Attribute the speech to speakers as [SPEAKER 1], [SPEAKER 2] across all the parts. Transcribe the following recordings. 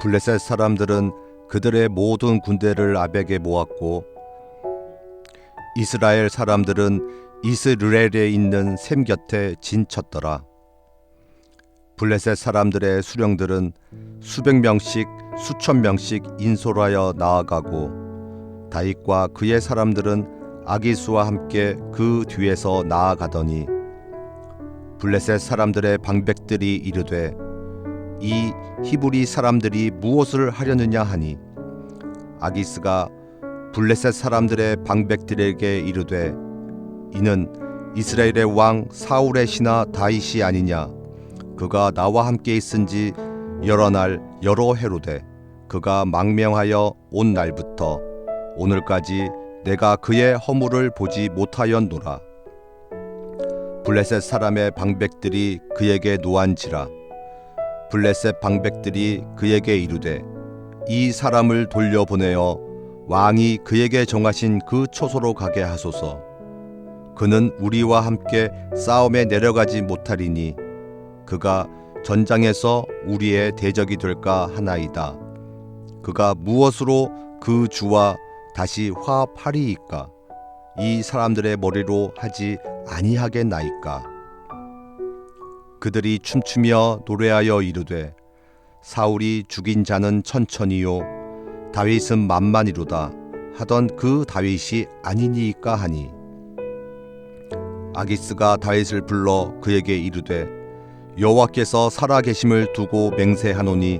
[SPEAKER 1] 블레셋 사람들은 그들의 모든 군대를 아벡에 모았고 이스라엘 사람들은 이스르엘에 있는 셈 곁에 진쳤더라. 블레셋 사람들의 수령들은 수백 명씩 수천 명씩 인솔하여 나아가고 다윗과 그의 사람들은 아기스와 함께 그 뒤에서 나아가더니 블레셋 사람들의 방백들이 이르되 이 히브리 사람들이 무엇을 하려느냐 하니 아기스가 블레셋 사람들의 방백들에게 이르되 이는 이스라엘의 왕 사울의 신하 다윗이 아니냐. 그가 나와 함께 있은지 여러 날 여러 해로되 그가 망명하여 온 날부터 오늘까지 내가 그의 허물을 보지 못하였노라. 블레셋 사람의 방백들이 그에게 노한지라. 블레셋 방백들이 그에게 이르되 이 사람을 돌려보내어 왕이 그에게 정하신 그 초소로 가게 하소서. 그는 우리와 함께 싸움에 내려가지 못하리니 그가 전장에서 우리의 대적이 될까 하나이다. 그가 무엇으로 그 주와 다시 화합하리이까? 이 사람들의 머리로 하지 아니하겠나이까? 그들이 춤추며 노래하여 이르되 사울이 죽인 자는 천천히요 다윗은 만만이로다 하던 그 다윗이 아니니이까 하니 아기스가 다윗을 불러 그에게 이르되 여호와께서 살아계심을 두고 맹세하노니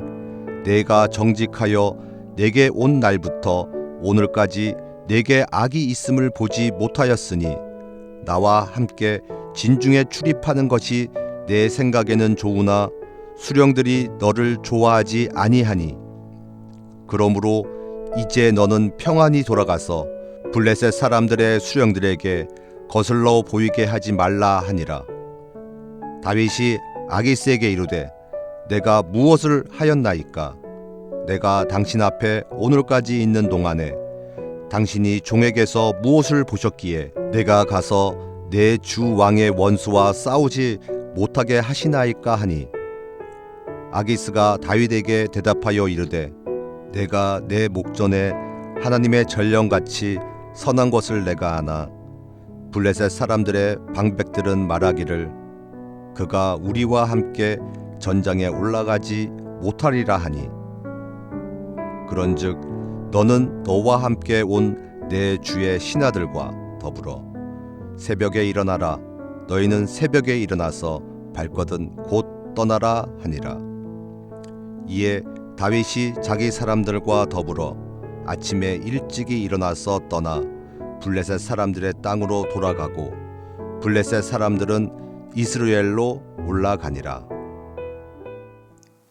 [SPEAKER 1] 내가 정직하여 내게 온 날부터 오늘까지 내게 악이 있음을 보지 못하였으니 나와 함께 진중에 출입하는 것이 내 생각에는 좋으나 수령들이 너를 좋아하지 아니하니 그러므로 이제 너는 평안히 돌아가서 블레셋 사람들의 수령들에게 거슬러 보이게 하지 말라 하니라. 다윗이 아기스에게 이르되 내가 무엇을 하였나이까? 내가 당신 앞에 오늘까지 있는 동안에 당신이 종에게서 무엇을 보셨기에 내가 가서 내 주 왕의 원수와 싸우지 못하게 하시나이까 하니 아기스가 다윗에게 대답하여 이르되 내가 내 목전에 하나님의 전령같이 선한 것을 내가 아나 블레셋 사람들의 방백들은 말하기를 그가 우리와 함께 전장에 올라가지 못하리라 하니 그런즉 너는 너와 함께 온 내 주의 신하들과 더불어 새벽에 일어나라. 너희는 새벽에 일어나서 발거든 곧 떠나라 하니라. 이에 다윗이 자기 사람들과 더불어 아침에 일찍이 일어나서 떠나 블레셋 사람들의 땅으로 돌아가고 블레셋 사람들은 이스라엘로 올라가니라.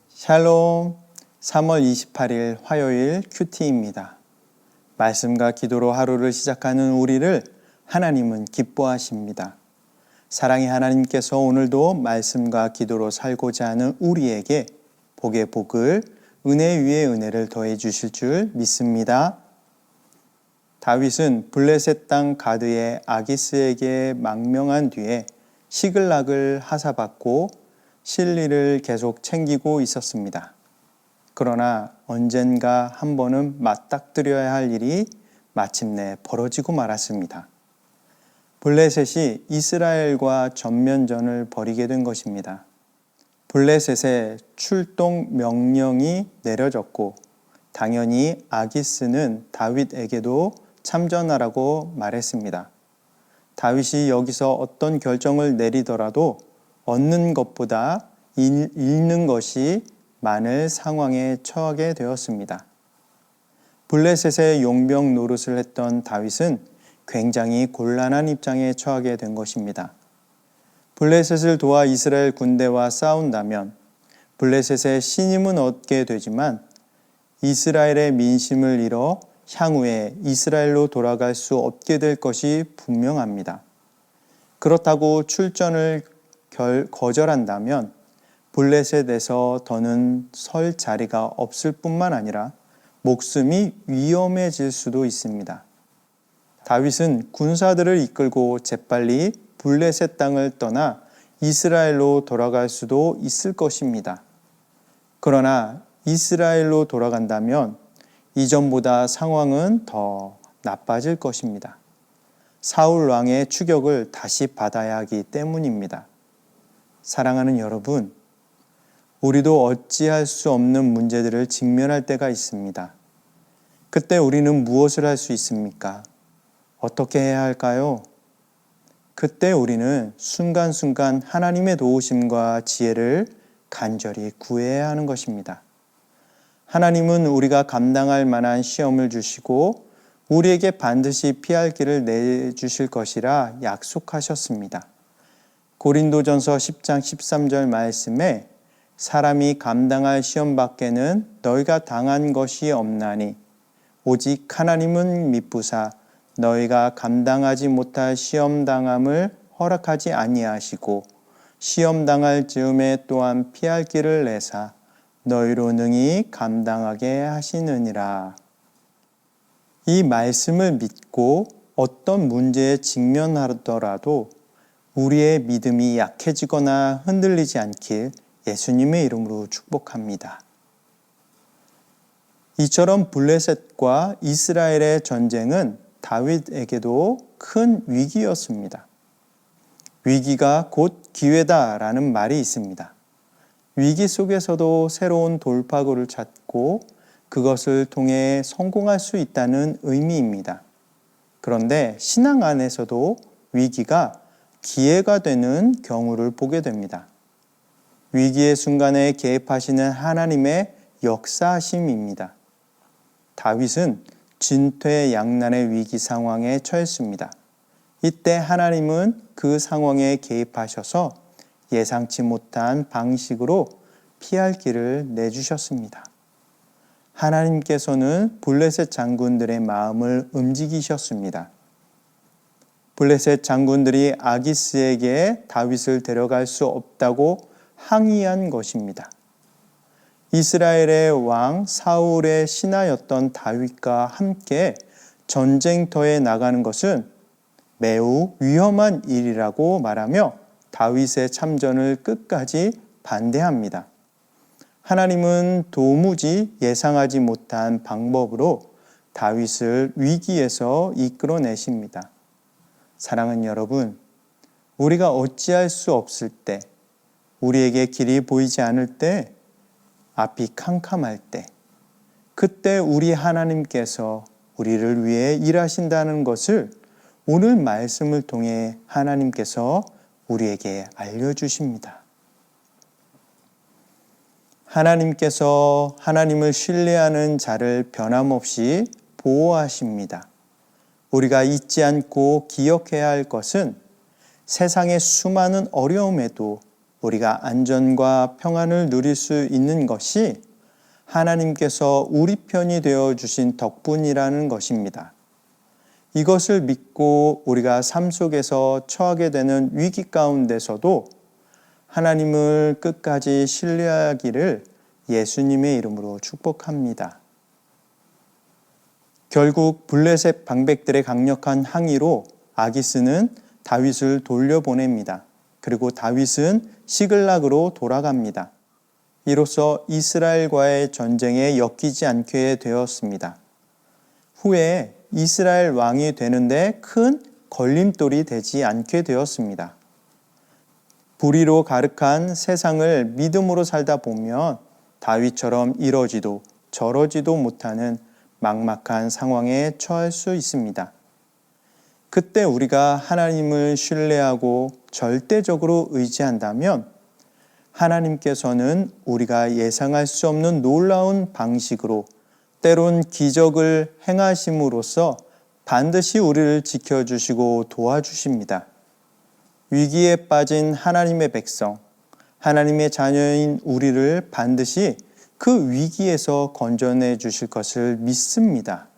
[SPEAKER 2] 샬롬. 3월 28일 화요일 큐티입니다. 말씀과 기도로 하루를 시작하는 우리를 하나님은 기뻐하십니다. 사랑의 하나님께서 오늘도 말씀과 기도로 살고자 하는 우리에게 복의 복을, 은혜 위에 은혜를 더해 주실 줄 믿습니다. 다윗은 블레셋 땅 가드의 아기스에게 망명한 뒤에 시글락을 하사받고 실리를 계속 챙기고 있었습니다. 그러나 언젠가 한 번은 맞닥뜨려야 할 일이 마침내 벌어지고 말았습니다. 블레셋이 이스라엘과 전면전을 벌이게 된 것입니다. 블레셋의 출동 명령이 내려졌고 당연히 아기스는 다윗에게도 참전하라고 말했습니다. 다윗이 여기서 어떤 결정을 내리더라도 얻는 것보다 잃는 것이 많을 상황에 처하게 되었습니다. 블레셋의 용병 노릇을 했던 다윗은 굉장히 곤란한 입장에 처하게 된 것입니다. 블레셋을 도와 이스라엘 군대와 싸운다면 블레셋의 신임은 얻게 되지만 이스라엘의 민심을 잃어 향후에 이스라엘로 돌아갈 수 없게 될 것이 분명합니다. 그렇다고 출전을 거절한다면 블레셋에서 더는 설 자리가 없을 뿐만 아니라 목숨이 위험해질 수도 있습니다. 다윗은 군사들을 이끌고 재빨리 블레셋 땅을 떠나 이스라엘로 돌아갈 수도 있을 것입니다. 그러나 이스라엘로 돌아간다면 이전보다 상황은 더 나빠질 것입니다. 사울 왕의 추격을 다시 받아야 하기 때문입니다. 사랑하는 여러분, 우리도 어찌할 수 없는 문제들을 직면할 때가 있습니다. 그때 우리는 무엇을 할 수 있습니까? 어떻게 해야 할까요? 그때 우리는 순간순간 하나님의 도우심과 지혜를 간절히 구해야 하는 것입니다. 하나님은 우리가 감당할 만한 시험을 주시고 우리에게 반드시 피할 길을 내주실 것이라 약속하셨습니다. 고린도전서 10장 13절 말씀에 사람이 감당할 시험 밖에는 너희가 당한 것이 없나니 오직 하나님은 미쁘사 너희가 감당하지 못할 시험 당함을 허락하지 아니하시고 시험 당할 즈음에 또한 피할 길을 내사 너희로 능히 감당하게 하시느니라. 이 말씀을 믿고 어떤 문제에 직면하더라도 우리의 믿음이 약해지거나 흔들리지 않길 예수님의 이름으로 축복합니다. 이처럼 블레셋과 이스라엘의 전쟁은 다윗에게도 큰 위기였습니다. 위기가 곧 기회다라는 말이 있습니다. 위기 속에서도 새로운 돌파구를 찾고 그것을 통해 성공할 수 있다는 의미입니다. 그런데 신앙 안에서도 위기가 기회가 되는 경우를 보게 됩니다. 위기의 순간에 개입하시는 하나님의 역사하심입니다. 다윗은 진퇴양난의 위기 상황에 처했습니다. 이때 하나님은 그 상황에 개입하셔서 예상치 못한 방식으로 피할 길을 내주셨습니다. 하나님께서는 블레셋 장군들의 마음을 움직이셨습니다. 블레셋 장군들이 아기스에게 다윗을 데려갈 수 없다고 항의한 것입니다. 이스라엘의 왕 사울의 신하였던 다윗과 함께 전쟁터에 나가는 것은 매우 위험한 일이라고 말하며 다윗의 참전을 끝까지 반대합니다. 하나님은 도무지 예상하지 못한 방법으로 다윗을 위기에서 이끌어내십니다. 사랑하는 여러분, 우리가 어찌할 수 없을 때, 우리에게 길이 보이지 않을 때, 앞이 캄캄할 때, 그때 우리 하나님께서 우리를 위해 일하신다는 것을 오늘 말씀을 통해 하나님께서 우리에게 알려주십니다. 하나님께서 하나님을 신뢰하는 자를 변함없이 보호하십니다. 우리가 잊지 않고 기억해야 할 것은 세상의 수많은 어려움에도 우리가 안전과 평안을 누릴 수 있는 것이 하나님께서 우리 편이 되어 주신 덕분이라는 것입니다. 이것을 믿고 우리가 삶 속에서 처하게 되는 위기 가운데서도 하나님을 끝까지 신뢰하기를 예수님의 이름으로 축복합니다. 결국 블레셋 방백들의 강력한 항의로 아기스는 다윗을 돌려보냅니다. 그리고 다윗은 시글락으로 돌아갑니다. 이로써 이스라엘과의 전쟁에 엮이지 않게 되었습니다. 후에 이스라엘 왕이 되는데 큰 걸림돌이 되지 않게 되었습니다. 불의로 가득한 세상을 믿음으로 살다 보면 다윗처럼 이러지도 저러지도 못하는 막막한 상황에 처할 수 있습니다. 그때 우리가 하나님을 신뢰하고 절대적으로 의지한다면 하나님께서는 우리가 예상할 수 없는 놀라운 방식으로 때론 기적을 행하심으로써 반드시 우리를 지켜주시고 도와주십니다. 위기에 빠진 하나님의 백성, 하나님의 자녀인 우리를 반드시 그 위기에서 건져내 주실 것을 믿습니다.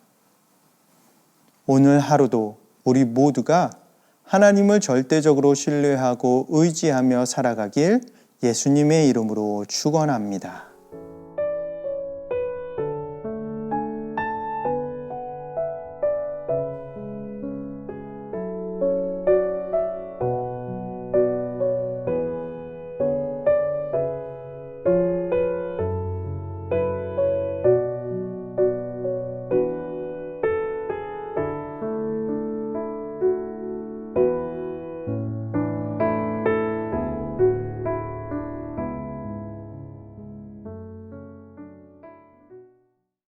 [SPEAKER 2] 오늘 하루도 우리 모두가 하나님을 절대적으로 신뢰하고 의지하며 살아가길 예수님의 이름으로 축원합니다.